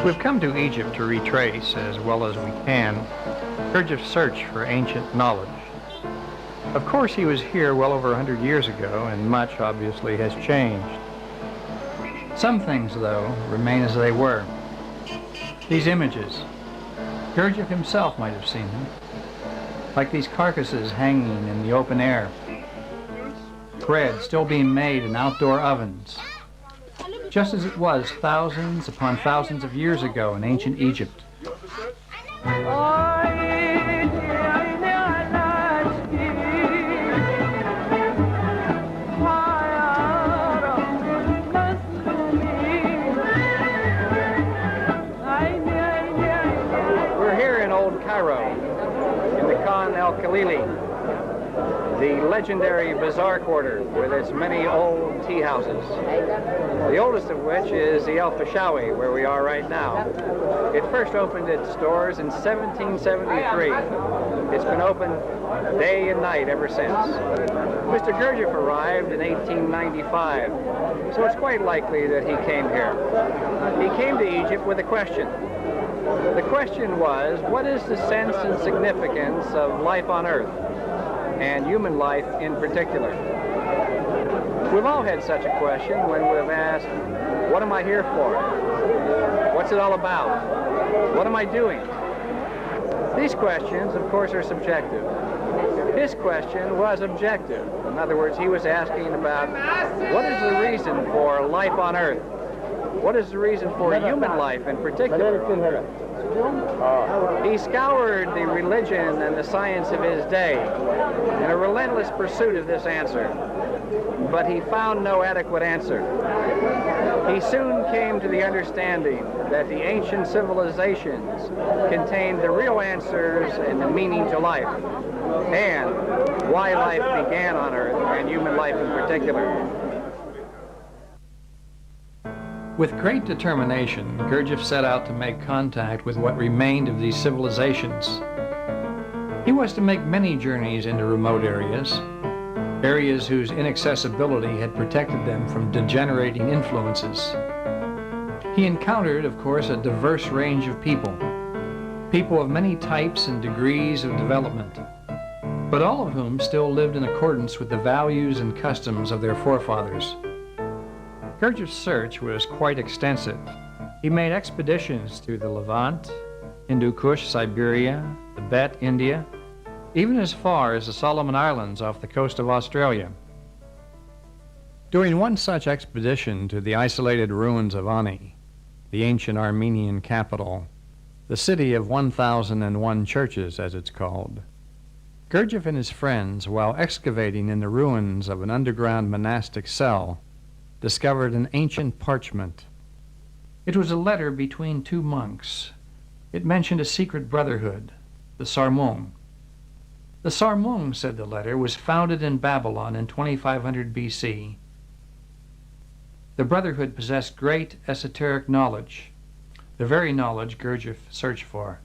We've come to Egypt to retrace, as well as we can, Gurdjieff's search for ancient knowledge. Of course, he was here well over 100 years ago, and much, obviously, has changed. Some things, though, remain as they were. These images, Gurdjieff himself might have seen them, like these carcasses hanging in the open air, bread still being made in outdoor ovens, just as it was thousands upon thousands of years ago in ancient Egypt. We're here in Old Cairo, in the Khan el-Khalili, the legendary bazaar quarter where there's many old tea houses. The oldest of which is the El Fashawi, where we are right now. It first opened its doors in 1773. It's been open day and night ever since. Mr. Gurdjieff arrived in 1895, so it's quite likely that he came here. He came to Egypt with a question. The question was, what is the sense and significance of life on Earth, and human life in particular? We've all had such a question when we've asked, what am I here for? What's it all about? What am I doing? These questions, of course, are subjective. His question was objective. In other words, he was asking about, what is the reason for life on Earth? What is the reason for human life in particular? He scoured the religion and the science of his day in a relentless pursuit of this answer, but he found no adequate answer. He soon came to the understanding that the ancient civilizations contained the real answers and the meaning to life, and why life began on Earth, and human life in particular. With great determination, Gurdjieff set out to make contact with what remained of these civilizations. He was to make many journeys into remote areas, areas whose inaccessibility had protected them from degenerating influences. He encountered, of course, a diverse range of people of many types and degrees of development, but all of whom still lived in accordance with the values and customs of their forefathers. Gurdjieff's search was quite extensive. He made expeditions to the Levant, Hindu Kush, Siberia, Tibet, India, even as far as the Solomon Islands off the coast of Australia. During one such expedition to the isolated ruins of Ani, the ancient Armenian capital, the city of 1,001 churches, as it's called, Gurdjieff and his friends, while excavating in the ruins of an underground monastic cell, discovered an ancient parchment. It was a letter between two monks. It mentioned a secret brotherhood, the Sarmung. The Sarmung, said the letter, was founded in Babylon in 2500 BC. The brotherhood possessed great esoteric knowledge, the very knowledge Gurdjieff searched for.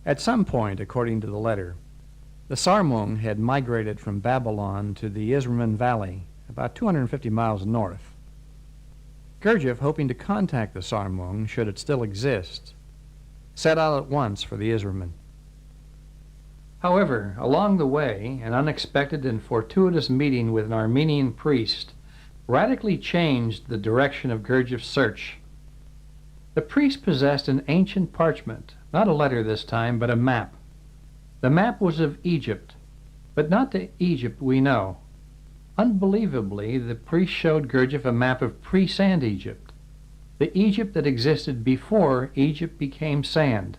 At some point, according to the letter, the Sarmung had migrated from Babylon to the Izraman Valley, about 250 miles north. Gurdjieff, hoping to contact the Sarmung, should it still exist, set out at once for the Izraman. However, along the way, an unexpected and fortuitous meeting with an Armenian priest radically changed the direction of Gurdjieff's search. The priest possessed an ancient parchment, not a letter this time, but a map. The map was of Egypt, but not the Egypt we know. Unbelievably, the priest showed Gurdjieff a map of pre-sand Egypt, the Egypt that existed before Egypt became sand.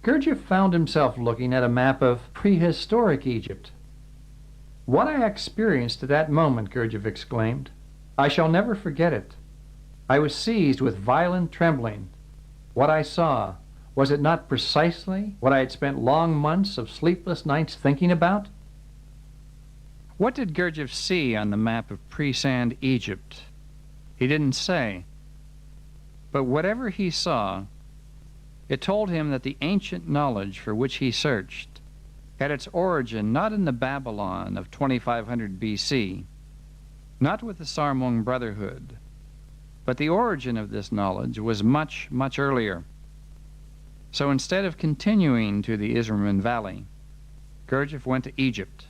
Gurdjieff found himself looking at a map of prehistoric Egypt. What I experienced at that moment, Gurdjieff exclaimed, I shall never forget it. I was seized with violent trembling. What I saw, was it not precisely what I had spent long months of sleepless nights thinking about? What did Gurdjieff see on the map of pre-sand Egypt? He didn't say. But whatever he saw, it told him that the ancient knowledge for which he searched had its origin not in the Babylon of 2500 BC, not with the Sarmung Brotherhood, But the origin of this knowledge was much, much earlier. So instead of continuing to the Isserman Valley, Gurdjieff went to Egypt.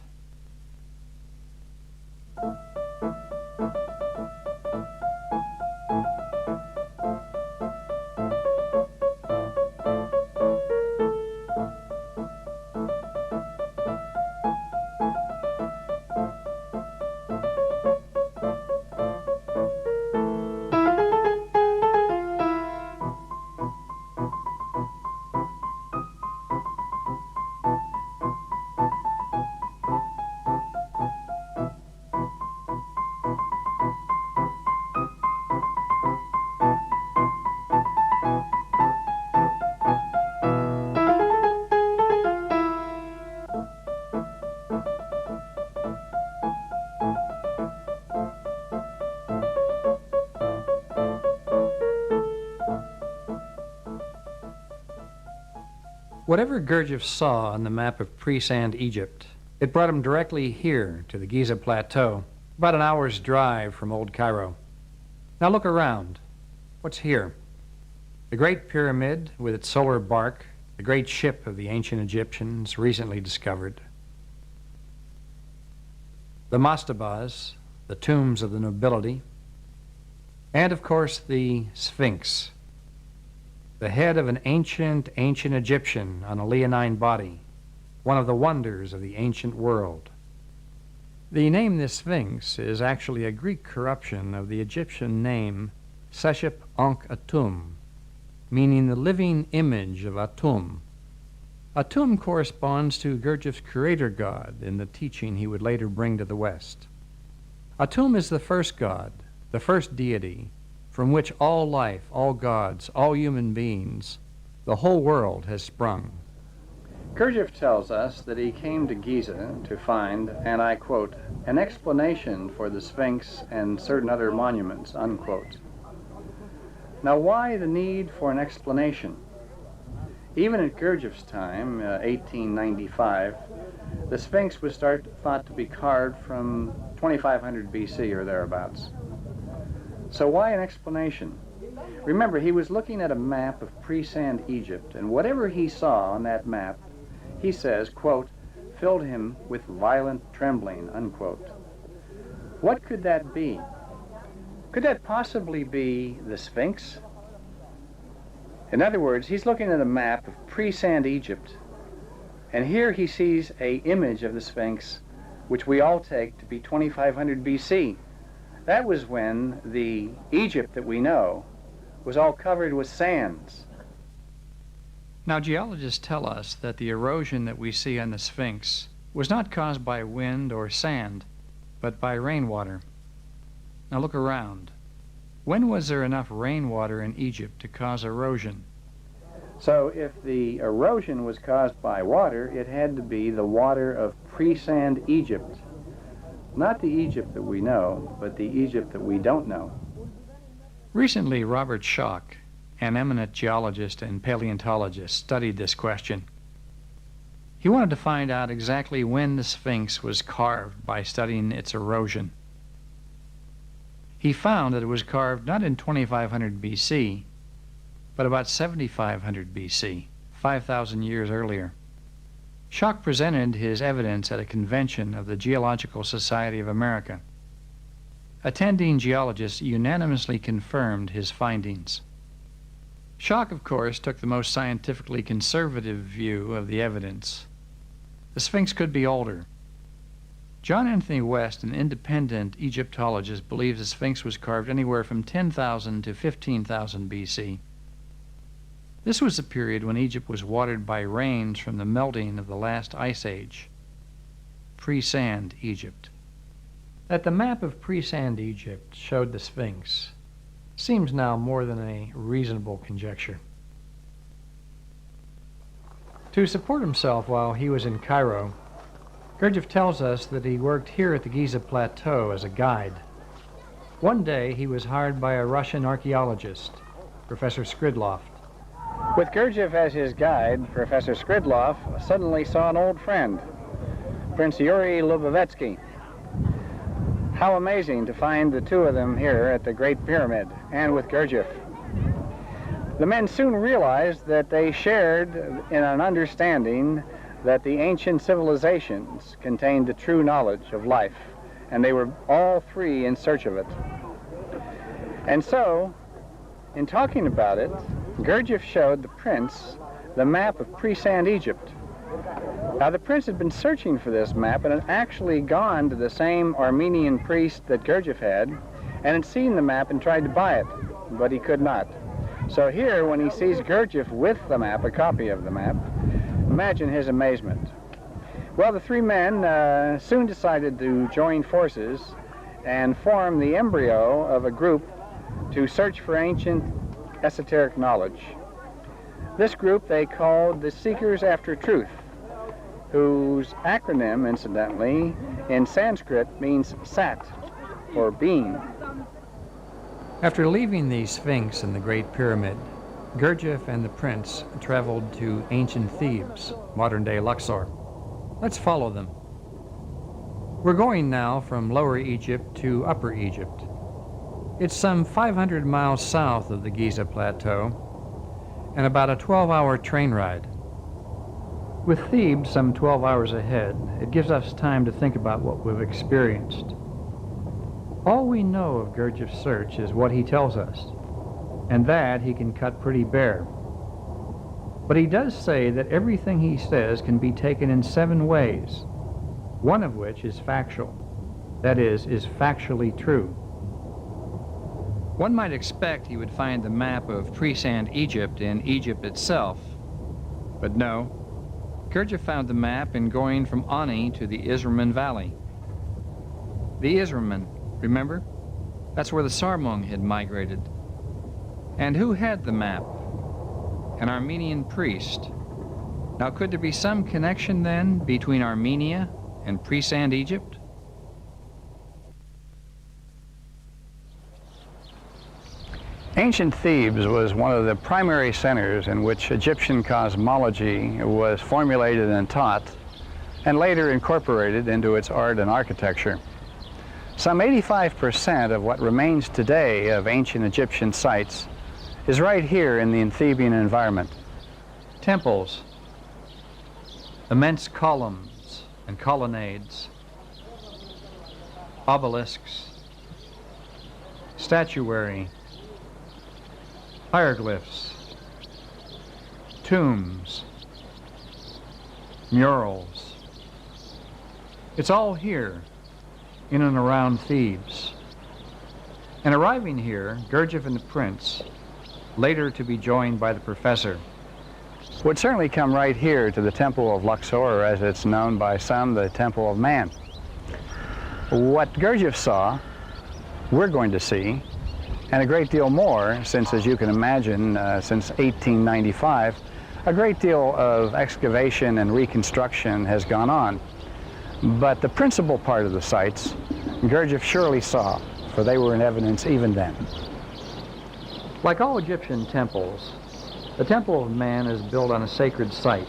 Whatever Gurdjieff saw on the map of pre-sand Egypt, it brought him directly here to the Giza Plateau, about an hour's drive from Old Cairo. Now look around. What's here? The Great Pyramid with its solar bark, the great ship of the ancient Egyptians recently discovered. The mastabas, the tombs of the nobility, and of course the Sphinx, the head of an ancient Egyptian on a leonine body, one of the wonders of the ancient world. The name the Sphinx is actually a Greek corruption of the Egyptian name Seshep-Ankh-Atum, meaning the living image of Atum. Atum corresponds to Gurdjieff's creator god in the teaching he would later bring to the West. Atum is the first god, the first deity, from which all life, all gods, all human beings, the whole world has sprung. Gurdjieff tells us that he came to Giza to find, and I quote, an explanation for the Sphinx and certain other monuments, unquote. Now why the need for an explanation? Even at Gurdjieff's time, 1895, the Sphinx was thought to be carved from 2500 BC or thereabouts. So why an explanation? Remember, he was looking at a map of pre-sand Egypt, and whatever he saw on that map, he says, quote, filled him with violent trembling, unquote. What could that be? Could that possibly be the Sphinx? In other words, he's looking at a map of pre-sand Egypt, and here he sees an image of the Sphinx, which we all take to be 2500 BC. That was when the Egypt that we know was all covered with sands. Now, geologists tell us that the erosion that we see on the Sphinx was not caused by wind or sand, but by rainwater. Now look around. When was there enough rainwater in Egypt to cause erosion? So if the erosion was caused by water, it had to be the water of pre-sand Egypt. Not the Egypt that we know, but the Egypt that we don't know. Recently, Robert Schoch, an eminent geologist and paleontologist, studied this question. He wanted to find out exactly when the Sphinx was carved by studying its erosion. He found that it was carved not in 2500 BC, but about 7500 BC, 5,000 years earlier. Schoch presented his evidence at a convention of the Geological Society of America. Attending geologists unanimously confirmed his findings. Schoch, of course, took the most scientifically conservative view of the evidence. The Sphinx could be older. John Anthony West, an independent Egyptologist, believes the Sphinx was carved anywhere from 10,000 to 15,000 BC. This was the period when Egypt was watered by rains from the melting of the last ice age, pre-sand Egypt. That the map of pre-sand Egypt showed the Sphinx seems now more than a reasonable conjecture. To support himself while he was in Cairo, Gurdjieff tells us that he worked here at the Giza Plateau as a guide. One day he was hired by a Russian archaeologist, Professor Skridlov. With Gurdjieff as his guide, Professor Skridlov suddenly saw an old friend, Prince Yuri Lubavitsky. How amazing to find the two of them here at the Great Pyramid and with Gurdjieff. The men soon realized that they shared in an understanding that the ancient civilizations contained the true knowledge of life, and they were all three in search of it. And so, in talking about it, Gurdjieff showed the prince the map of pre-sand Egypt. Now, the prince had been searching for this map and had actually gone to the same Armenian priest that Gurdjieff had and had seen the map and tried to buy it, but he could not. So here, when he sees Gurdjieff with the map, a copy of the map, imagine his amazement. Well, the three men soon decided to join forces and form the embryo of a group to search for ancient esoteric knowledge. This group they called the Seekers After Truth, whose acronym, incidentally, in Sanskrit means Sat, or being. After leaving the Sphinx and the Great Pyramid, Gurdjieff and the prince traveled to ancient Thebes, modern-day Luxor. Let's follow them. We're going now from Lower Egypt to Upper Egypt. It's some 500 miles south of the Giza Plateau and about a 12-hour train ride. With Thebes some 12 hours ahead, it gives us time to think about what we've experienced. All we know of Gurdjieff's search is what he tells us, and that he can cut pretty bare. But he does say that everything he says can be taken in 7 ways, one of which is factual, that is factually true. One might expect he would find the map of pre-sand Egypt in Egypt itself, but no. Gurdjieff found the map in going from Ani to the Isserman Valley. The Isserman, remember? That's where the Sarmung had migrated. And who had the map? An Armenian priest. Now, could there be some connection then between Armenia and pre-sand Egypt? Ancient Thebes was one of the primary centers in which Egyptian cosmology was formulated and taught, and later incorporated into its art and architecture. Some 85% of what remains today of ancient Egyptian sites is right here in the Theban environment. Temples, immense columns and colonnades, obelisks, statuary, hieroglyphs, tombs, murals. It's all here, in and around Thebes. And arriving here, Gurdjieff and the prince, later to be joined by the professor, would certainly come right here to the Temple of Luxor, or as it's known by some, the Temple of Man. What Gurdjieff saw, we're going to see, and a great deal more, since, as you can imagine, since 1895, a great deal of excavation and reconstruction has gone on. But the principal part of the sites, Gurdjieff surely saw, for they were in evidence even then. Like all Egyptian temples, the Temple of Man is built on a sacred site,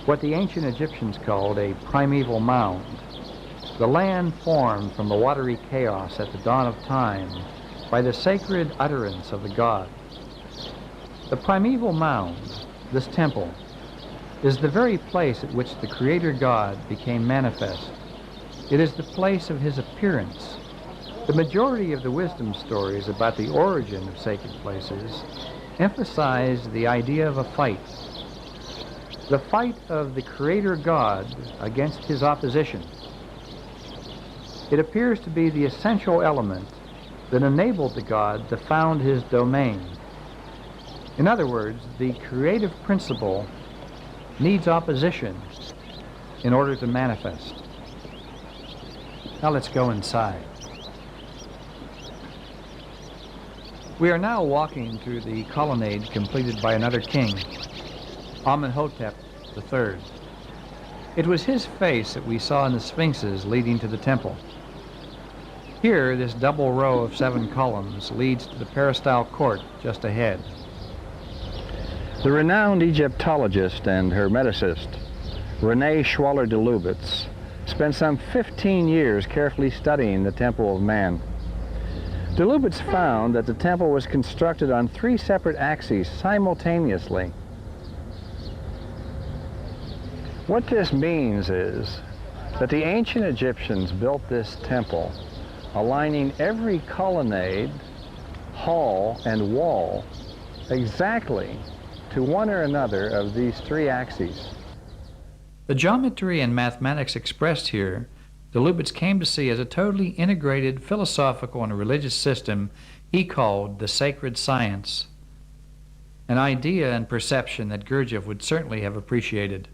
what the ancient Egyptians called a primeval mound, the land formed from the watery chaos at the dawn of time by the sacred utterance of the god. The primeval mound, this temple, is the very place at which the Creator God became manifest. It is the place of his appearance. The majority of the wisdom stories about the origin of sacred places emphasize the idea of a fight. The fight of the Creator God against his opposition. It appears to be the essential element that enabled the god to found his domain. In other words, the creative principle needs opposition in order to manifest. Now let's go inside. We are now walking through the colonnade completed by another king, Amenhotep III. It was his face that we saw in the sphinxes leading to the temple. Here, this double row of 7 columns leads to the peristyle court just ahead. The renowned Egyptologist and hermeticist René Schwaller de Lubitz spent some 15 years carefully studying the Temple of Man. De Lubitz found that the temple was constructed on 3 separate axes simultaneously. What this means is that the ancient Egyptians built this temple aligning every colonnade, hall, and wall exactly to one or another of these 3 axes. The geometry and mathematics expressed here, de Lubitz came to see as a totally integrated philosophical and religious system he called the sacred science, an idea and perception that Gurdjieff would certainly have appreciated.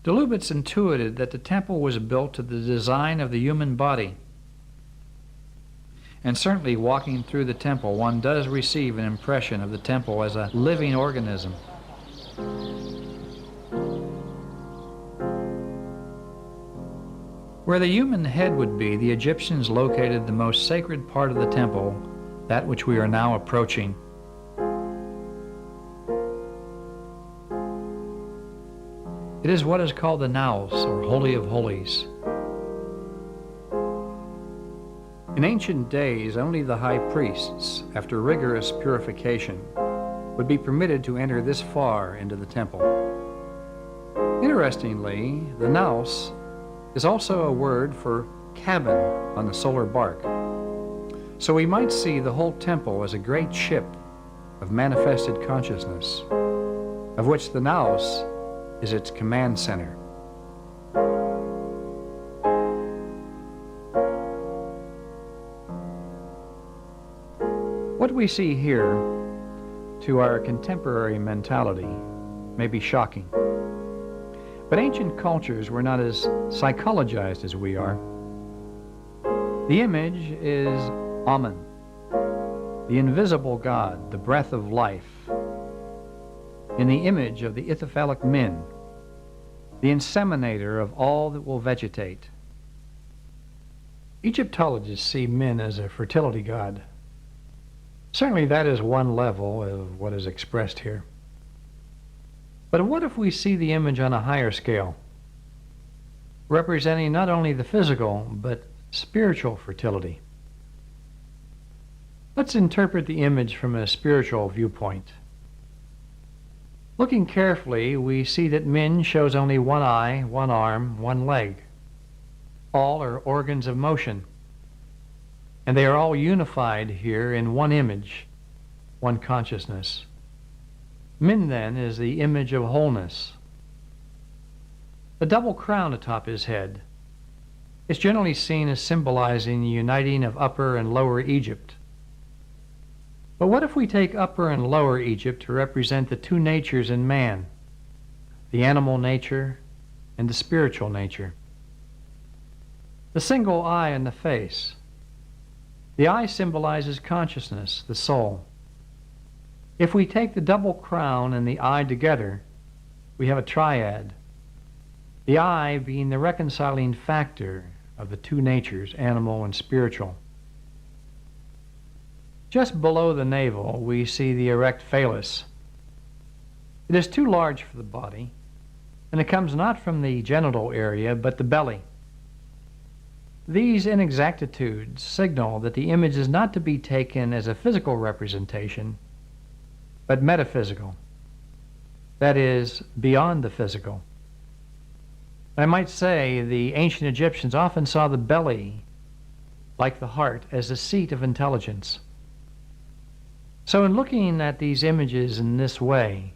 De Lubitz intuited that the temple was built to the design of the human body. And certainly walking through the temple, one does receive an impression of the temple as a living organism. Where the human head would be, the Egyptians located the most sacred part of the temple, that which we are now approaching. It is what is called the Naos, or Holy of Holies. In ancient days, only the high priests, after rigorous purification, would be permitted to enter this far into the temple. Interestingly, the Naos is also a word for cabin on the solar bark. So we might see the whole temple as a great ship of manifested consciousness, of which the Naos is its command center. What we see here, to our contemporary mentality, may be shocking. But ancient cultures were not as psychologized as we are. The image is Amen, the invisible God, the breath of life, in the image of the Ithyphallic Min, the inseminator of all that will vegetate. Egyptologists see Min as a fertility god. Certainly that is one level of what is expressed here. But what if we see the image on a higher scale, representing not only the physical, but spiritual fertility? Let's interpret the image from a spiritual viewpoint. Looking carefully, we see that Min shows only one eye, one arm, one leg. All are organs of motion, and they are all unified here in one image, one consciousness. Min, then, is the image of wholeness. The double crown atop his head is generally seen as symbolizing the uniting of Upper and Lower Egypt. But what if we take Upper and Lower Egypt to represent the 2 natures in man, the animal nature and the spiritual nature? The single eye in the face. The eye symbolizes consciousness, the soul. If we take the double crown and the eye together, we have a triad, the eye being the reconciling factor of the 2 natures, animal and spiritual. Just below the navel, we see the erect phallus. It is too large for the body, and it comes not from the genital area, but the belly. These inexactitudes signal that the image is not to be taken as a physical representation, but metaphysical. That is, beyond the physical. I might say the ancient Egyptians often saw the belly, like the heart, as the seat of intelligence. So in looking at these images in this way,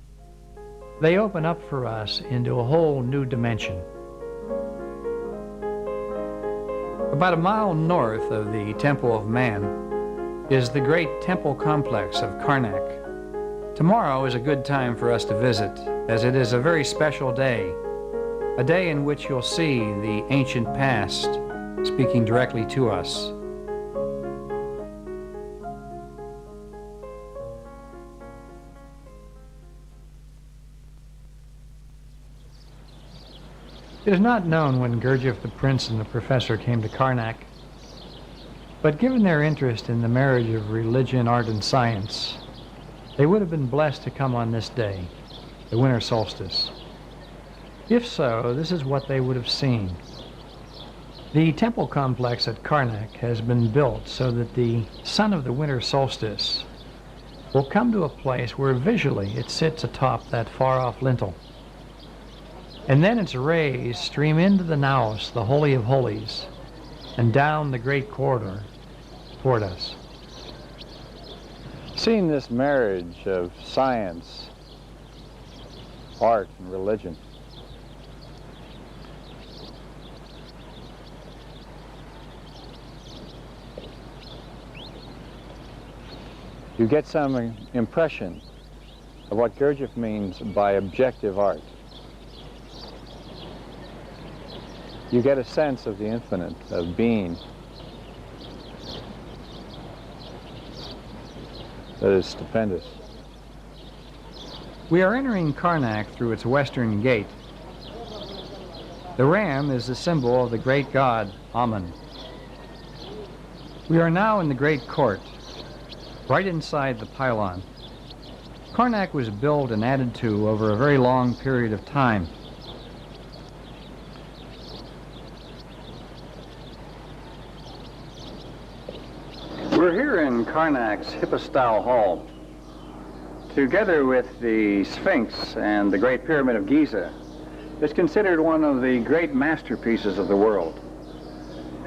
they open up for us into a whole new dimension. About a mile north of the Temple of Man is the great temple complex of Karnak. Tomorrow is a good time for us to visit, as it is a very special day, a day in which you'll see the ancient past speaking directly to us. It is not known when Gurdjieff the Prince and the professor came to Karnak, but given their interest in the marriage of religion, art, and science, they would have been blessed to come on this day, the winter solstice. If so, this is what they would have seen. The temple complex at Karnak has been built so that the sun of the winter solstice will come to a place where visually it sits atop that far-off lintel. And then its rays stream into the naos, the Holy of Holies, and down the great corridor toward us. Seeing this marriage of science, art, and religion, you get some impression of what Gurdjieff means by objective art. You get a sense of the infinite, of being, that is stupendous. We are entering Karnak through its western gate. The ram is the symbol of the great god, Amun. We are now in the great court, right inside the pylon. Karnak was built and added to over a very long period of time. We're here in Karnak's Hypostyle Hall. Together with the Sphinx and the Great Pyramid of Giza, it's considered one of the great masterpieces of the world.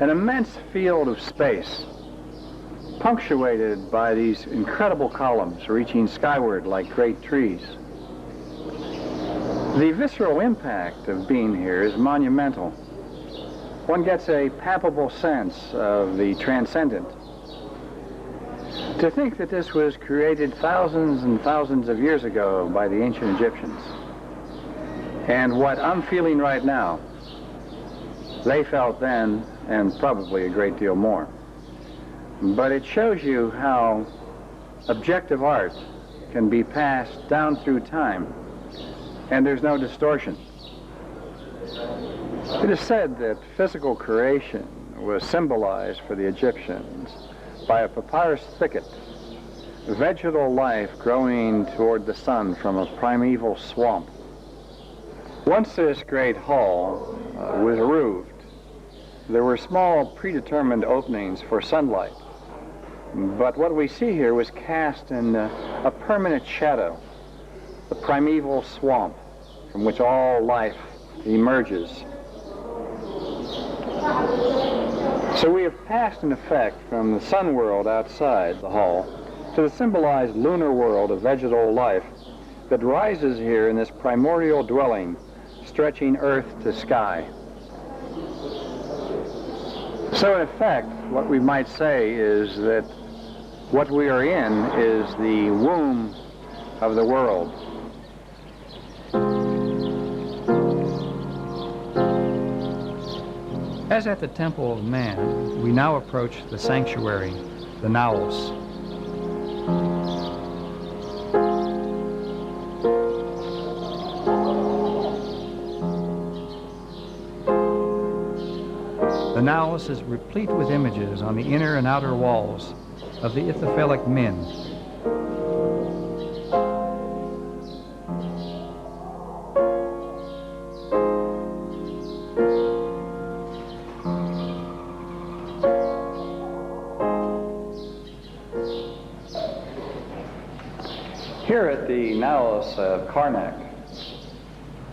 An immense field of space, punctuated by these incredible columns reaching skyward like great trees. The visceral impact of being here is monumental. One gets a palpable sense of the transcendent. To think that this was created thousands and thousands of years ago by the ancient Egyptians, and what I'm feeling right now, they felt then, and probably a great deal more. But it shows you how objective art can be passed down through time, and there's no distortion. It is said that physical creation was symbolized for the Egyptians by a papyrus thicket, vegetal life growing toward the sun from a primeval swamp. Once this great hall was roofed, there were small predetermined openings for sunlight. But what we see here was cast in a permanent shadow, the primeval swamp from which all life emerges. So we have passed, in effect, from the sun world outside the hall to the symbolized lunar world of vegetal life that rises here in this primordial dwelling, stretching earth to sky. So in effect, what we might say is that what we are in is the womb of the world. As at the Temple of Man, we now approach the sanctuary, the naos. The naos is replete with images on the inner and outer walls of the Ithafelic men. Here at the naos of Karnak,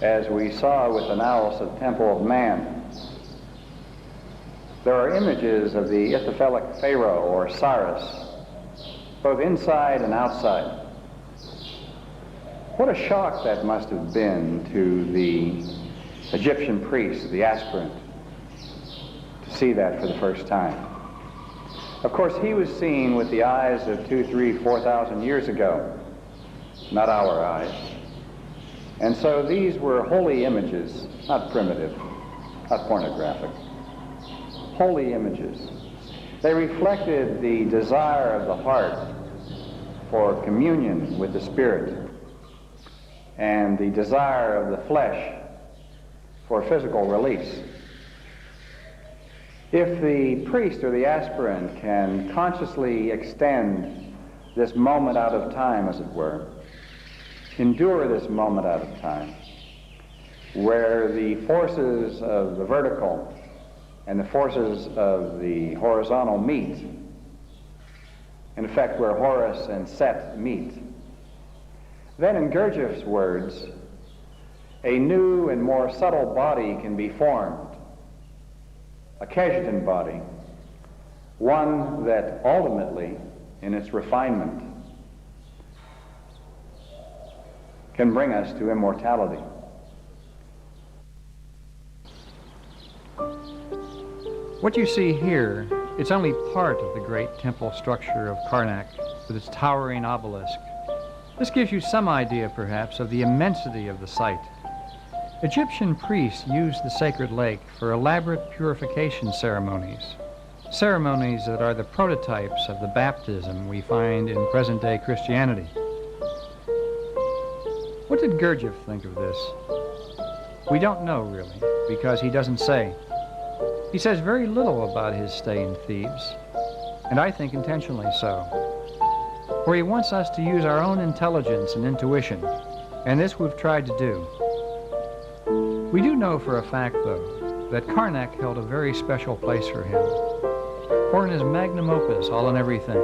as we saw with the naos of the Temple of Man, there are images of the Ithafelic Pharaoh or Cyrus, both inside and outside. What a shock that must have been to the Egyptian priest, the aspirant, to see that for the first time. Of course, he was seen with the eyes of 2,000, 3,000, 4,000 years ago, not our eyes. And so these were holy images, not primitive, not pornographic. Holy images. They reflected the desire of the heart for communion with the Spirit and the desire of the flesh for physical release. If the priest or the aspirant can consciously extend this moment out of time, as it were, endure this moment out of time, where the forces of the vertical and the forces of the horizontal meet, in effect where Horus and Set meet, then in Gurdjieff's words, a new and more subtle body can be formed, a Kejdan body, one that ultimately, in its refinement, can bring us to immortality. What you see here, it's only part of the great temple structure of Karnak with its towering obelisk. This gives you some idea, perhaps, of the immensity of the site. Egyptian priests used the sacred lake for elaborate purification ceremonies, ceremonies that are the prototypes of the baptism we find in present-day Christianity. What did Gurdjieff think of this? We don't know, really, because he doesn't say. He says very little about his stay in Thebes, and I think intentionally so. For he wants us to use our own intelligence and intuition, and this we've tried to do. We do know for a fact, though, that Karnak held a very special place for him. For in his magnum opus, All and Everything,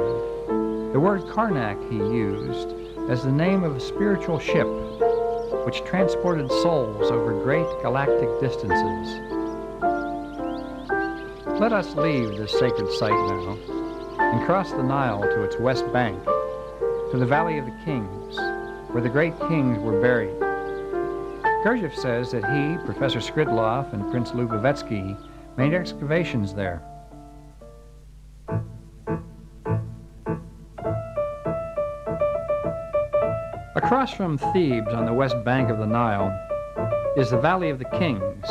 the word Karnak he used as the name of a spiritual ship which transported souls over great galactic distances. Let us leave this sacred site now and cross the Nile to its west bank, to the Valley of the Kings, where the great kings were buried. Gurdjieff says that he, Professor Skridlov, and Prince Lubavitsky made excavations there. Across from Thebes on the west bank of the Nile is the Valley of the Kings,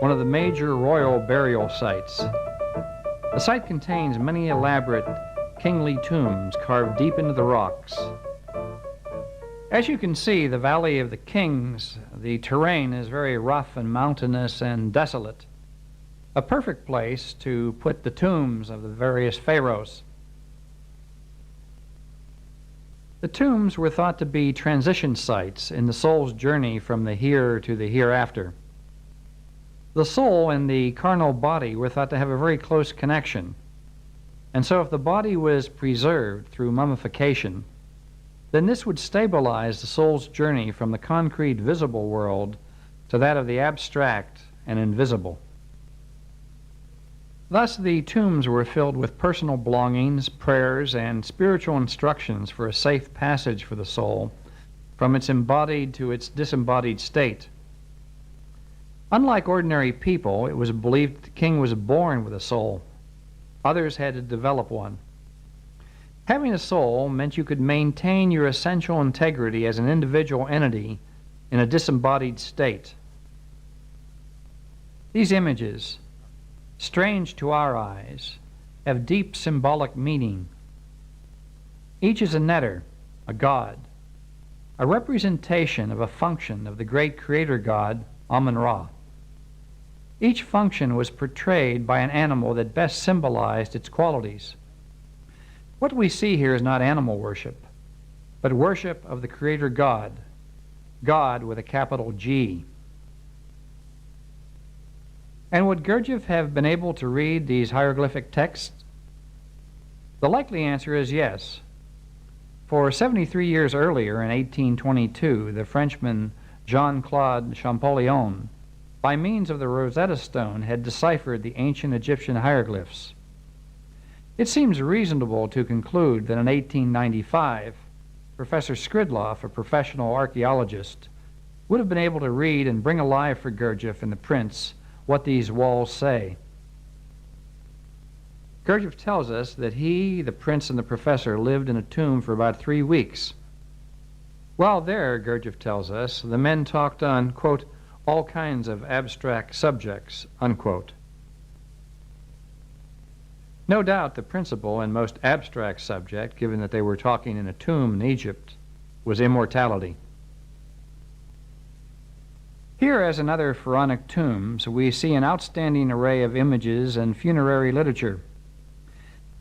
one of the major royal burial sites. The site contains many elaborate kingly tombs carved deep into the rocks. As you can see, the Valley of the Kings, the terrain is very rough and mountainous and desolate, a perfect place to put the tombs of the various pharaohs. The tombs were thought to be transition sites in the soul's journey from the here to the hereafter. The soul and the carnal body were thought to have a very close connection, and so if the body was preserved through mummification, then this would stabilize the soul's journey from the concrete visible world to that of the abstract and invisible. Thus the tombs were filled with personal belongings, prayers, and spiritual instructions for a safe passage for the soul from its embodied to its disembodied state. Unlike ordinary people, it was believed that the king was born with a soul. Others had to develop one. Having a soul meant you could maintain your essential integrity as an individual entity in a disembodied state. These images, strange to our eyes, have deep symbolic meaning. Each is a netter, a god, a representation of a function of the great creator god, Amun-Ra. Each function was portrayed by an animal that best symbolized its qualities. What we see here is not animal worship, but worship of the creator God, God with a capital G. And would Gurdjieff have been able to read these hieroglyphic texts? The likely answer is yes. For 73 years earlier, in 1822, the Frenchman Jean-Claude Champollion, by means of the Rosetta Stone, had deciphered the ancient Egyptian hieroglyphs. It seems reasonable to conclude that in 1895, Professor Skridlov, a professional archaeologist, would have been able to read and bring alive for Gurdjieff and the prince what these walls say. Gurdjieff tells us that he, the prince, and the professor lived in a tomb for about 3 weeks. While there, Gurdjieff tells us, the men talked on, quote, all kinds of abstract subjects, unquote. No doubt the principal and most abstract subject, given that they were talking in a tomb in Egypt, was immortality. Here, as in other pharaonic tombs, we see an outstanding array of images and funerary literature,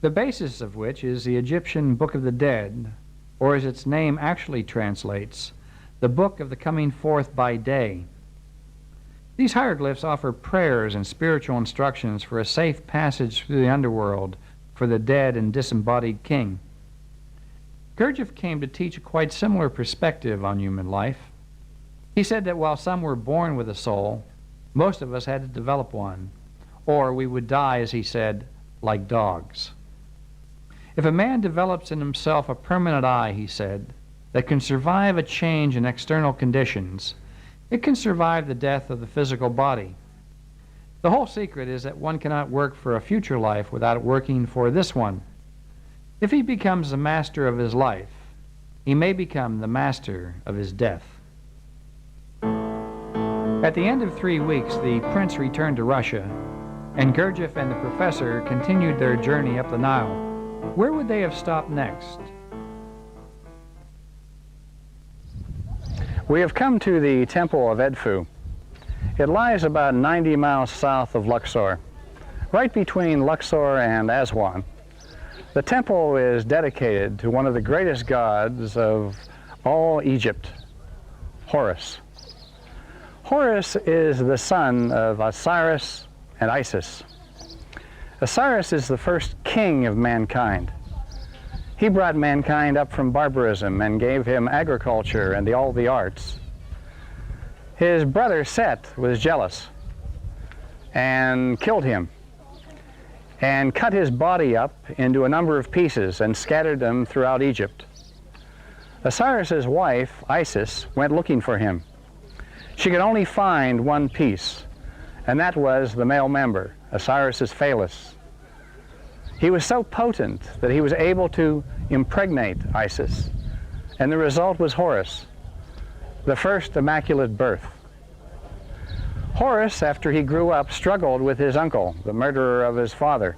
the basis of which is the Egyptian Book of the Dead, or as its name actually translates, the Book of the Coming Forth by Day. These hieroglyphs offer prayers and spiritual instructions for a safe passage through the underworld for the dead and disembodied king. Gurdjieff came to teach a quite similar perspective on human life. He said that while some were born with a soul, most of us had to develop one, or we would die, as he said, like dogs. If a man develops in himself a permanent eye, he said, that can survive a change in external conditions, it can survive the death of the physical body. The whole secret is that one cannot work for a future life without working for this one. If he becomes the master of his life, he may become the master of his death. At the end of 3 weeks, the prince returned to Russia, and Gurdjieff and the professor continued their journey up the Nile. Where would they have stopped next? We have come to the Temple of Edfu. It lies about 90 miles south of Luxor, right between Luxor and Aswan. The temple is dedicated to one of the greatest gods of all Egypt, Horus. Horus is the son of Osiris and Isis. Osiris is the first king of mankind. He brought mankind up from barbarism and gave him agriculture and all the arts. His brother Set was jealous and killed him and cut his body up into a number of pieces and scattered them throughout Egypt. Osiris's wife, Isis, went looking for him. She could only find one piece, and that was the male member, Osiris's phallus. He was so potent that he was able to impregnate Isis, and the result was Horus, the first immaculate birth. Horus, after he grew up, struggled with his uncle, the murderer of his father.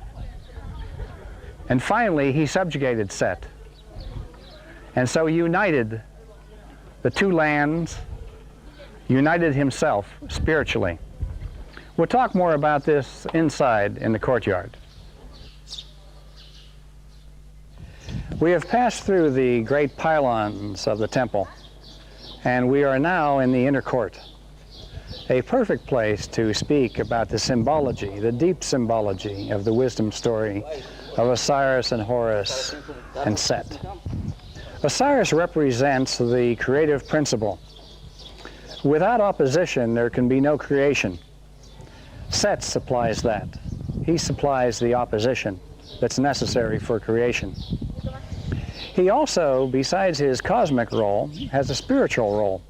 And finally, he subjugated Set, and so united the two lands, united himself spiritually. We'll talk more about this inside in the courtyard. We have passed through the great pylons of the temple, and we are now in the inner court, a perfect place to speak about the symbology, the deep symbology of the wisdom story of Osiris and Horus and Set. Osiris represents the creative principle. Without opposition, there can be no creation. Set supplies that. He supplies the opposition that's necessary for creation. He also, besides his cosmic role, has a spiritual role.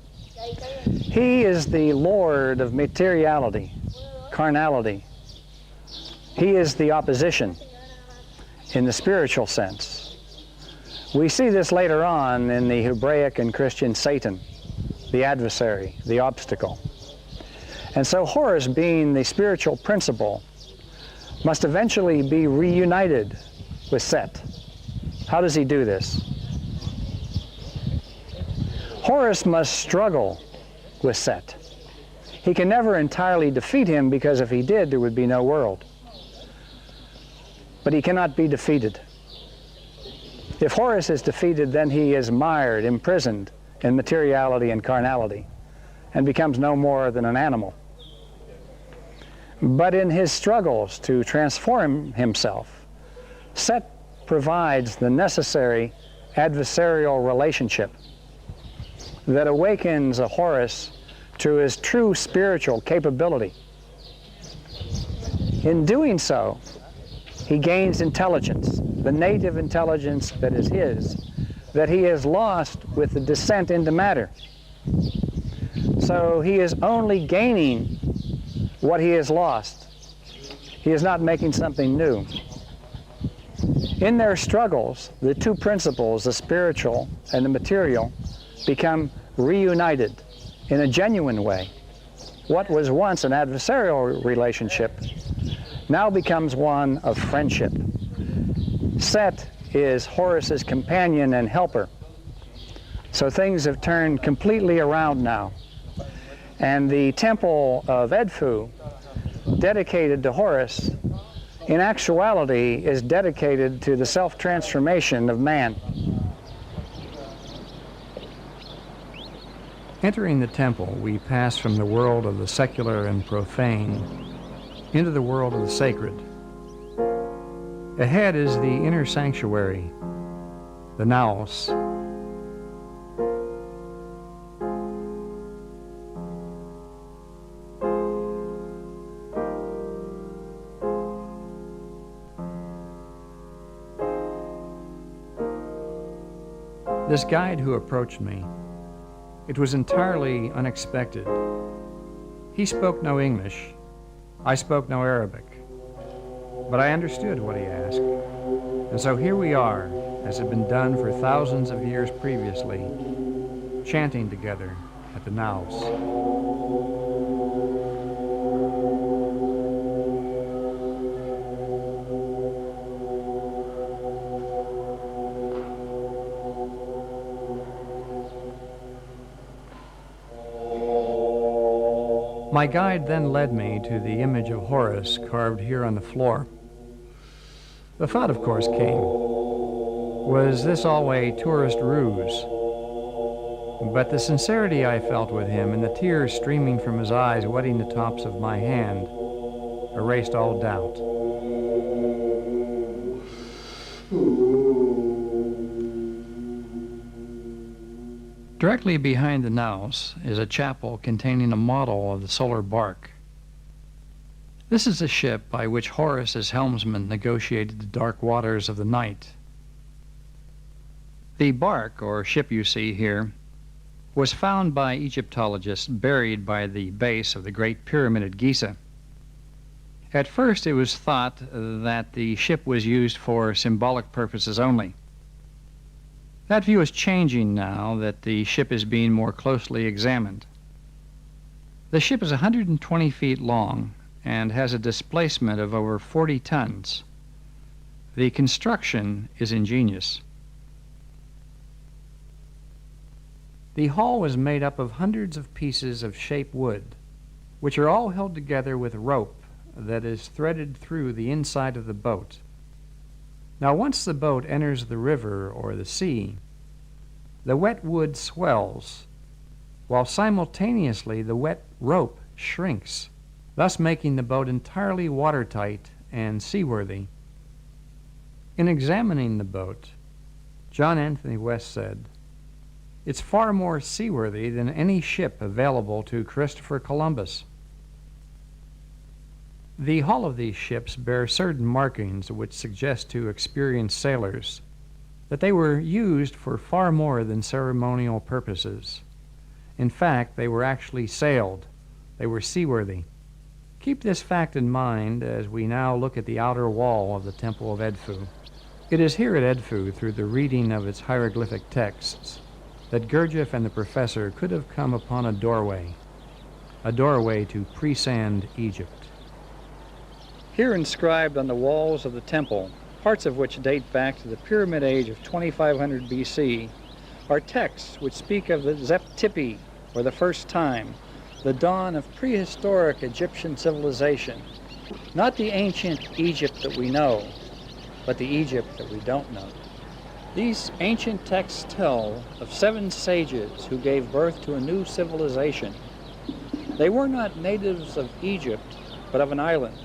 He is the Lord of materiality, carnality. He is the opposition in the spiritual sense. We see this later on in the Hebraic and Christian Satan, the adversary, the obstacle. And so Horus, being the spiritual principle, must eventually be reunited with Set. How does he do this? Horus must struggle with Set. He can never entirely defeat him, because if he did, there would be no world. But he cannot be defeated. If Horus is defeated, then he is mired, imprisoned in materiality and carnality, and becomes no more than an animal. But in his struggles to transform himself, Set provides the necessary adversarial relationship that awakens a Horus to his true spiritual capability. In doing so, he gains intelligence, the native intelligence that is his, that he has lost with the descent into matter. So he is only gaining what he has lost. He is not making something new. In their struggles, the two principles, the spiritual and the material, become reunited in a genuine way. What was once an adversarial relationship now becomes one of friendship. Set is Horus's companion and helper. So things have turned completely around now. And the temple of Edfu, dedicated to Horus, in actuality is dedicated to the self-transformation of man. Entering the temple, we pass from the world of the secular and profane into the world of the sacred. Ahead is the inner sanctuary, the naos. This guide who approached me, it was entirely unexpected. He spoke no English. I spoke no Arabic. But I understood what he asked. And so here we are, as had been done for thousands of years previously, chanting together at the naos. My guide then led me to the image of Horus carved here on the floor. The thought, of course, came, was this all a tourist ruse? But the sincerity I felt with him and the tears streaming from his eyes wetting the tops of my hand erased all doubt. Directly behind the naos is a chapel containing a model of the solar bark. This is the ship by which Horus as helmsman negotiated the dark waters of the night. The bark, or ship you see here, was found by Egyptologists buried by the base of the Great Pyramid at Giza. At first it was thought that the ship was used for symbolic purposes only. That view is changing now that the ship is being more closely examined. The ship is 120 feet long and has a displacement of over 40 tons. The construction is ingenious. The hull was made up of hundreds of pieces of shape wood, which are all held together with rope that is threaded through the inside of the boat. Now, once the boat enters the river or the sea, the wet wood swells, while simultaneously the wet rope shrinks, thus making the boat entirely watertight and seaworthy. In examining the boat, John Anthony West said, "It's far more seaworthy than any ship available to Christopher Columbus." The hull of these ships bears certain markings which suggest to experienced sailors that they were used for far more than ceremonial purposes. In fact, they were actually sailed. They were seaworthy. Keep this fact in mind as we now look at the outer wall of the Temple of Edfu. It is here at Edfu, through the reading of its hieroglyphic texts, that Gurdjieff and the professor could have come upon a doorway to pre-sand Egypt. Here inscribed on the walls of the temple, parts of which date back to the Pyramid Age of 2500 BC, are texts which speak of the Zep-Tipi, or the first time, the dawn of prehistoric Egyptian civilization. Not the ancient Egypt that we know, but the Egypt that we don't know. These ancient texts tell of 7 sages who gave birth to a new civilization. They were not natives of Egypt, but of an island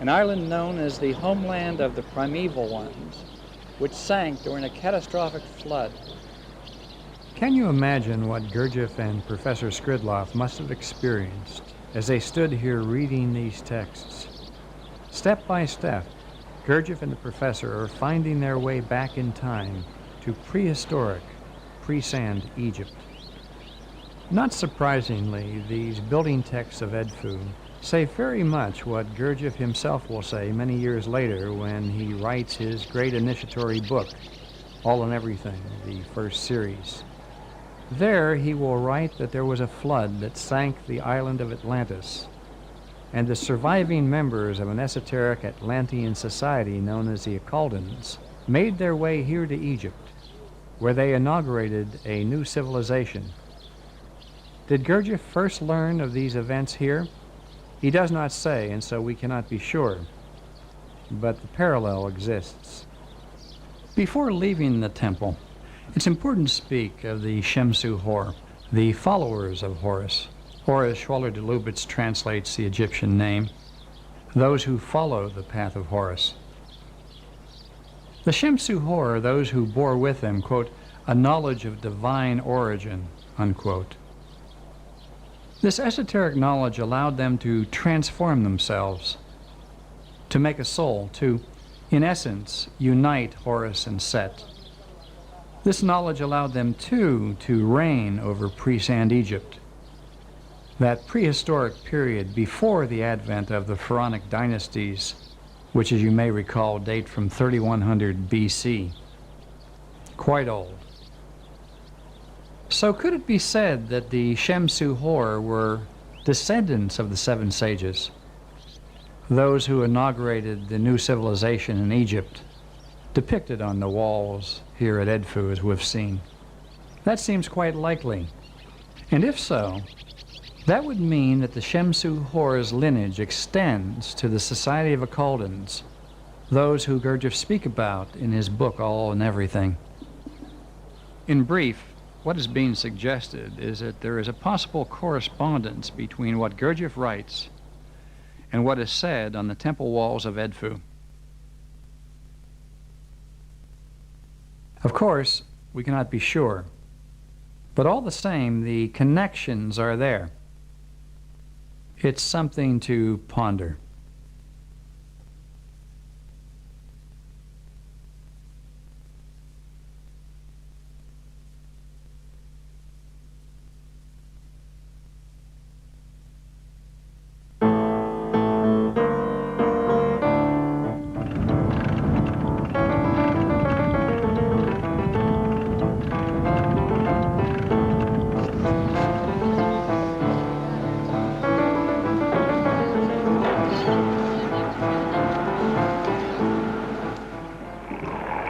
known as the homeland of the primeval ones, which sank during a catastrophic flood. Can you imagine what Gurdjieff and Professor Skridlov must have experienced as they stood here reading these texts? Step by step, Gurdjieff and the professor are finding their way back in time to prehistoric, pre-sand Egypt. Not surprisingly, these building texts of Edfu say very much what Gurdjieff himself will say many years later when he writes his great initiatory book, All and Everything, the first series. There he will write that there was a flood that sank the island of Atlantis, and the surviving members of an esoteric Atlantean society known as the Accaldans made their way here to Egypt, where they inaugurated a new civilization. Did Gurdjieff first learn of these events here? He does not say, and so we cannot be sure, but the parallel exists. Before leaving the temple, it's important to speak of the Shemsu Hor, the followers of Horus. Horace Schwaller de Lubitz translates the Egyptian name, those who follow the path of Horus. The Shemsu Hor are those who bore with them, quote, a knowledge of divine origin, unquote. This esoteric knowledge allowed them to transform themselves, to make a soul, to, in essence, unite Horus and Set. This knowledge allowed them, too, to reign over pre-sand Egypt, that prehistoric period before the advent of the pharaonic dynasties, which, as you may recall, date from 3100 BC. Quite old. So could it be said that the Shemsu Hor were descendants of the seven sages, those who inaugurated the new civilization in Egypt, depicted on the walls here at Edfu, as we've seen? That seems quite likely. And if so, that would mean that the Shemsu Hor's lineage extends to the Society of Accaldans, those who Gurdjieff speaks about in his book, All and Everything. In brief, what is being suggested is that there is a possible correspondence between what Gurdjieff writes and what is said on the temple walls of Edfu. Of course, we cannot be sure, but all the same, the connections are there. It's something to ponder.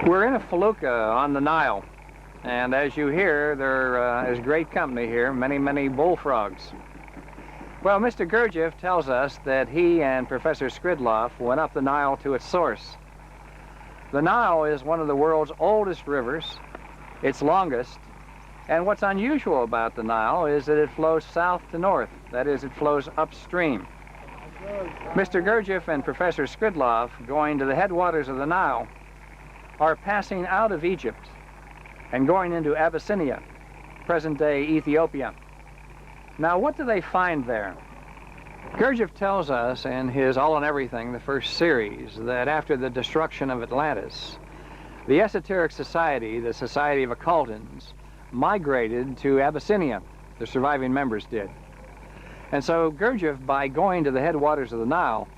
We're in a felucca on the Nile, and as you hear, there is great company here, many bullfrogs. Well, Mr. Gurdjieff tells us that he and Professor Skridlov went up the Nile to its source. The Nile is one of the world's oldest rivers, its longest, and what's unusual about the Nile is that it flows south to north, that is, it flows upstream. Mr. Gurdjieff and Professor Skridlov, going to the headwaters of the Nile, are passing out of Egypt and going into Abyssinia, present-day Ethiopia. Now, what do they find there? Gurdjieff tells us in his All on Everything, the first series, that after the destruction of Atlantis, the Esoteric Society, the Society of Accaldans, migrated to Abyssinia. The surviving members did. And so Gurdjieff, by going to the headwaters of the Nile,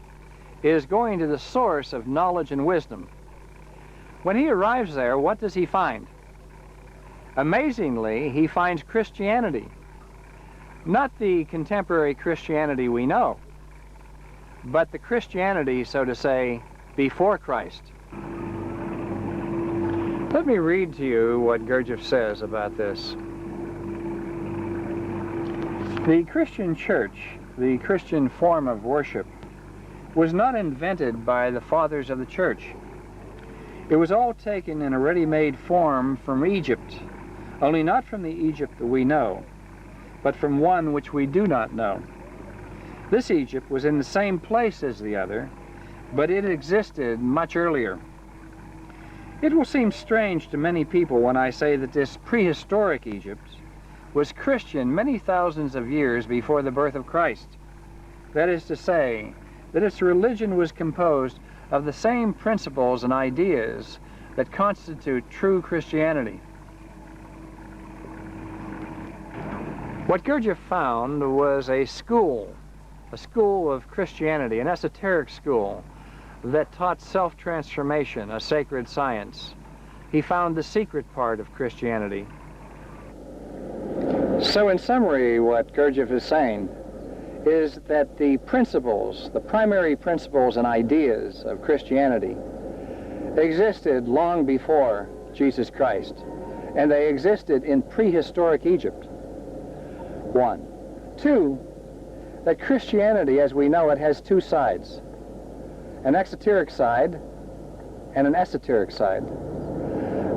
is going to the source of knowledge and wisdom. When he arrives there, what does he find? Amazingly, he finds Christianity. Not the contemporary Christianity we know, but the Christianity, so to say, before Christ. Let me read to you what Gurdjieff says about this. The Christian church, the Christian form of worship, was not invented by the fathers of the church. It was all taken in a ready-made form from Egypt, only not from the Egypt that we know, but from one which we do not know. This Egypt was in the same place as the other, but it existed much earlier. It will seem strange to many people when I say that this prehistoric Egypt was Christian many thousands of years before the birth of Christ. That is to say, that its religion was composed of the same principles and ideas that constitute true Christianity. What Gurdjieff found was a school of Christianity, an esoteric school that taught self-transformation, a sacred science. He found the secret part of Christianity. So in summary, what Gurdjieff is saying is that the principles, the primary principles and ideas of Christianity existed long before Jesus Christ, and they existed in prehistoric Egypt. One. Two, that Christianity, as we know it, has two sides, an exoteric side and an esoteric side.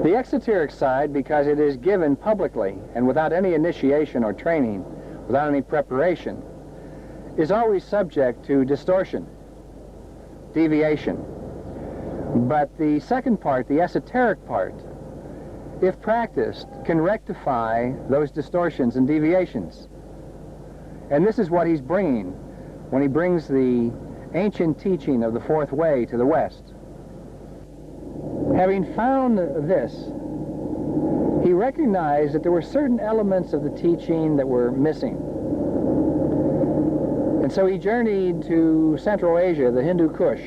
The exoteric side, because it is given publicly and without any initiation or training, without any preparation, is always subject to distortion, deviation. But the second part, the esoteric part, if practiced, can rectify those distortions and deviations. And this is what he's bringing when he brings the ancient teaching of the fourth way to the West. Having found this, he recognized that there were certain elements of the teaching that were missing. And so he journeyed to Central Asia, the Hindu Kush,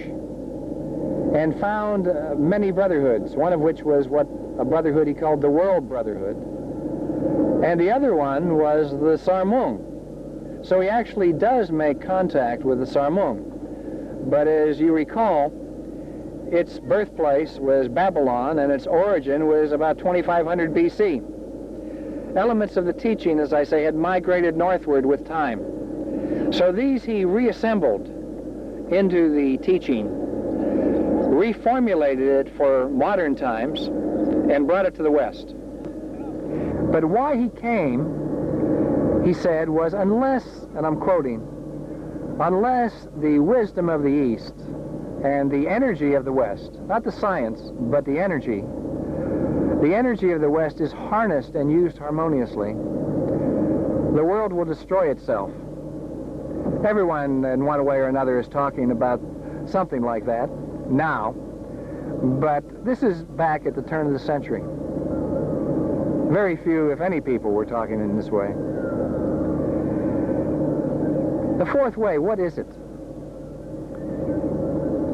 and found many brotherhoods, one of which was a brotherhood he called the World Brotherhood, and the other one was the Sarmung. So he actually does make contact with the Sarmung. But as you recall, its birthplace was Babylon, and its origin was about 2500 BC. Elements of the teaching, as I say, had migrated northward with time. So these he reassembled into the teaching, reformulated it for modern times, and brought it to the West. But why he came, he said, was unless, and I'm quoting, unless the wisdom of the East and the energy of the West, not the science, but the energy of the West is harnessed and used harmoniously, the world will destroy itself. Everyone in one way or another is talking about something like that now, but this is back at the turn of the century. Very few, if any, people were talking in this way. The fourth way, what is it?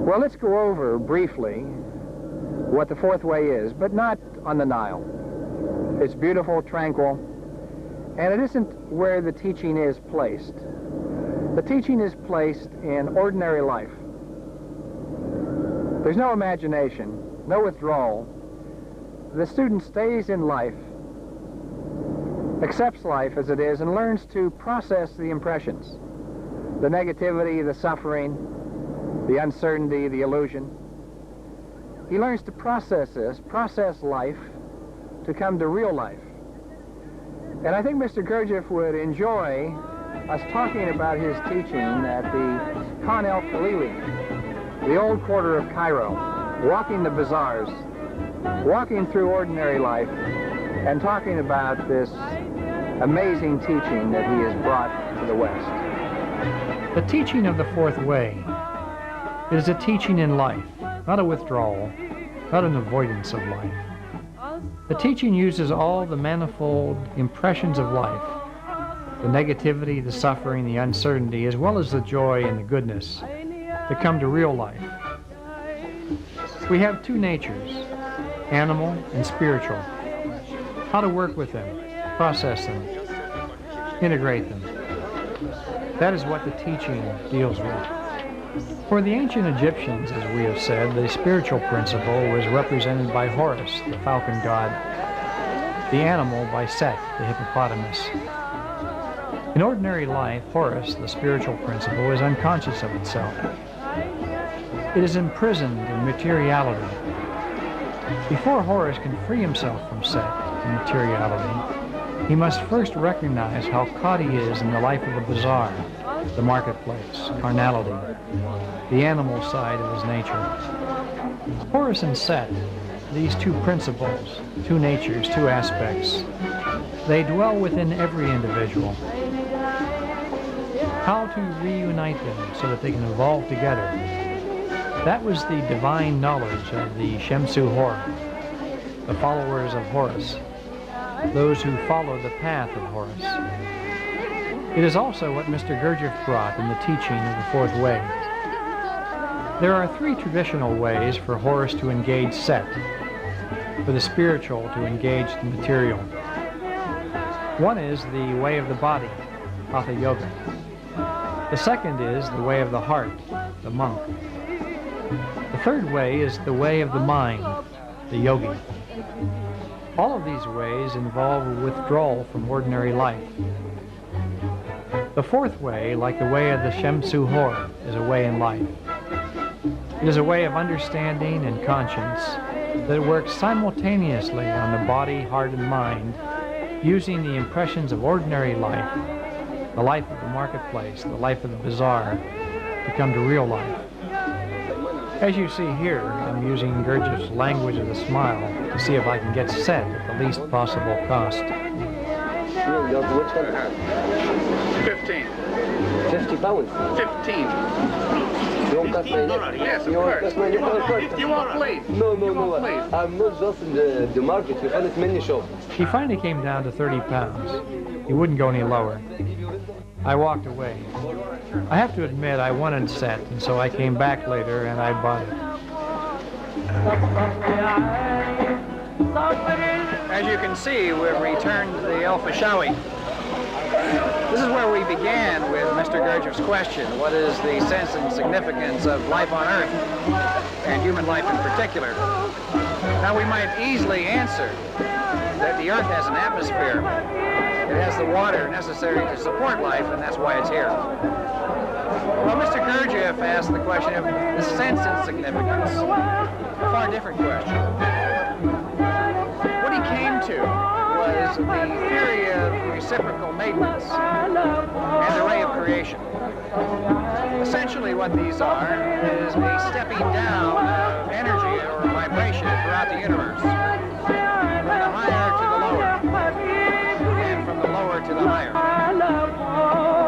Well, let's go over briefly what the fourth way is, but not on the Nile. It's beautiful, tranquil, and it isn't where the teaching is placed. The teaching is placed in ordinary life. There's no imagination, no withdrawal. The student stays in life, accepts life as it is, and learns to process the impressions, the negativity, the suffering, the uncertainty, the illusion. He learns to process this, process life, to come to real life. And I think Mr. Gurdjieff would enjoy us talking about his teaching at the Khan el-Khalili, the old quarter of Cairo, walking the bazaars, walking through ordinary life, and talking about this amazing teaching that he has brought to the West. The teaching of the fourth way is a teaching in life, not a withdrawal, not an avoidance of life. The teaching uses all the manifold impressions of life, the negativity, the suffering, the uncertainty, as well as the joy and the goodness, to come to real life. We have two natures, animal and spiritual. How to work with them, process them, integrate them. That is what the teaching deals with. For the ancient Egyptians, as we have said, the spiritual principle was represented by Horus, the falcon god, the animal by Set, the hippopotamus. In ordinary life, Horus, the spiritual principle, is unconscious of itself. It is imprisoned in materiality. Before Horus can free himself from Set and materiality, he must first recognize how caught he is in the life of the bazaar, the marketplace, carnality, the animal side of his nature. Horus and Set, these two principles, two natures, two aspects, they dwell within every individual. How to reunite them so that they can evolve together. That was the divine knowledge of the Shemsu Hor, the followers of Horus, those who follow the path of Horus. It is also what Mr. Gurdjieff brought in the teaching of the fourth way. There are three traditional ways for Horus to engage Set, for the spiritual to engage the material. One is the way of the body, Hatha Yoga. The second is the way of the heart, the monk. The third way is the way of the mind, the yogi. All of these ways involve a withdrawal from ordinary life. The fourth way, like the way of the Shemsu Hor, is a way in life. It is a way of understanding and conscience that works simultaneously on the body, heart, and mind, using the impressions of ordinary life, the life of the marketplace, the life of the bazaar, to come to real life. As you see here, I'm using Gurdjieff's language of the smile to see if I can get set at the least possible cost. 15. 50 pounds. 15. You won't cut my neck? Yes, of You won't course. cut my neck? You won't please. No, You won't please. I'm not just in the market. You find it many shops. He finally came down to 30 pounds. He wouldn't go any lower. I walked away. I have to admit I wanted set, and so I came back later and I bought it. As you can see, we've returned to the El Fashawi. This is where we began with Mr. Gurdjieff's question: what is the sense and significance of life on Earth, and human life in particular? Now, we might easily answer that the Earth has an atmosphere. It has the water necessary to support life, and that's why it's here. Well, Mr. Gurdjieff asked the question of the sense and significance. A far different question. What he came to was the theory of reciprocal maintenance and the ray of creation. Essentially what these are is a stepping down of energy or vibration throughout the universe, from the higher to the lower, and from the lower to the higher.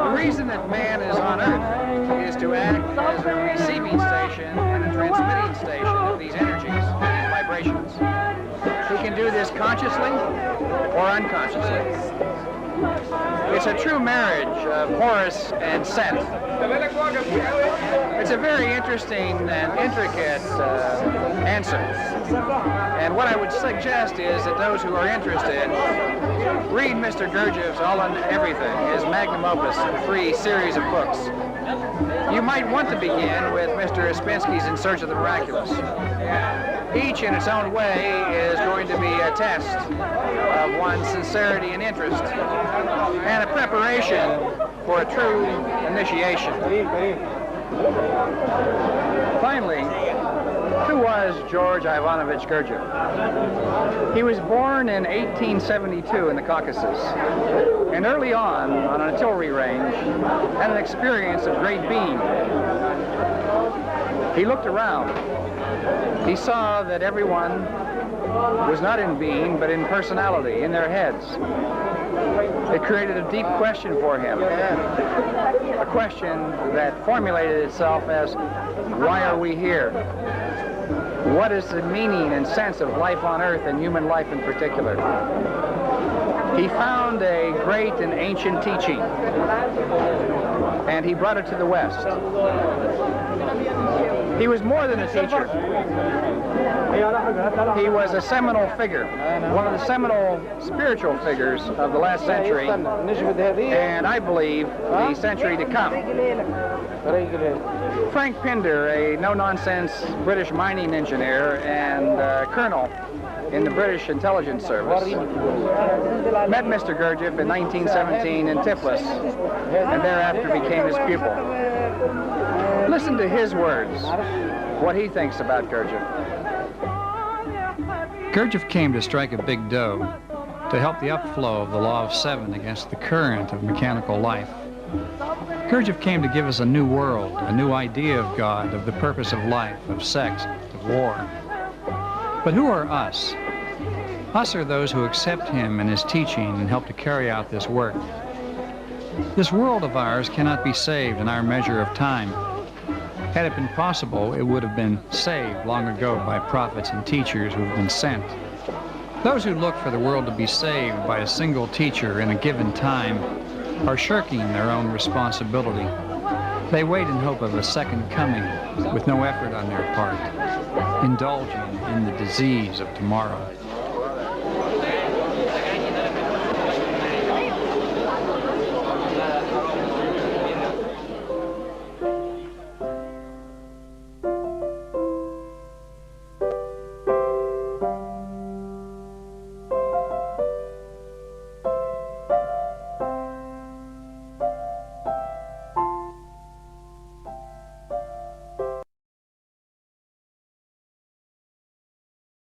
The reason that man is on Earth is to act as a receiving station and a transmitting station of these energies, these vibrations. He can do this consciously or unconsciously. It's a true marriage of Horus and Set. It's a very interesting and intricate answer. And what I would suggest is that those who are interested read Mr. Gurdjieff's All on Everything, his magnum opus, a free series of books. You might want to begin with Mr. Ouspensky's In Search of the Miraculous. Each in its own way is going to be a test of one's sincerity and interest, and a preparation for a true initiation. Finally, who was George Ivanovich Gurdjieff? He was born in 1872 in the Caucasus, and early on an artillery range, had an experience of great being. He looked around. He saw that everyone was not in being, but in personality, in their heads. It created a deep question for him, a question that formulated itself as, why are we here? What is the meaning and sense of life on Earth and human life in particular? He found a great and ancient teaching, and he brought it to the West. He was more than a teacher. He was a seminal figure, one of the seminal spiritual figures of the last century, and I believe the century to come. Frank Pinder, a no-nonsense British mining engineer and colonel in the British intelligence service, met Mr. Gurdjieff in 1917 in Tiflis, and thereafter became his pupil. Listen to his words, what he thinks about Gurdjieff. Gurdjieff came to strike a big dough, to help the upflow of the law of seven against the current of mechanical life. Gurdjieff came to give us a new world, a new idea of God, of the purpose of life, of sex, of war. But who are us? Us are those who accept him and his teaching and help to carry out this work. This world of ours cannot be saved in our measure of time. Had it been possible, it would have been saved long ago by prophets and teachers who have been sent. Those who look for the world to be saved by a single teacher in a given time are shirking their own responsibility. They wait in hope of a second coming with no effort on their part, indulging in the disease of tomorrow.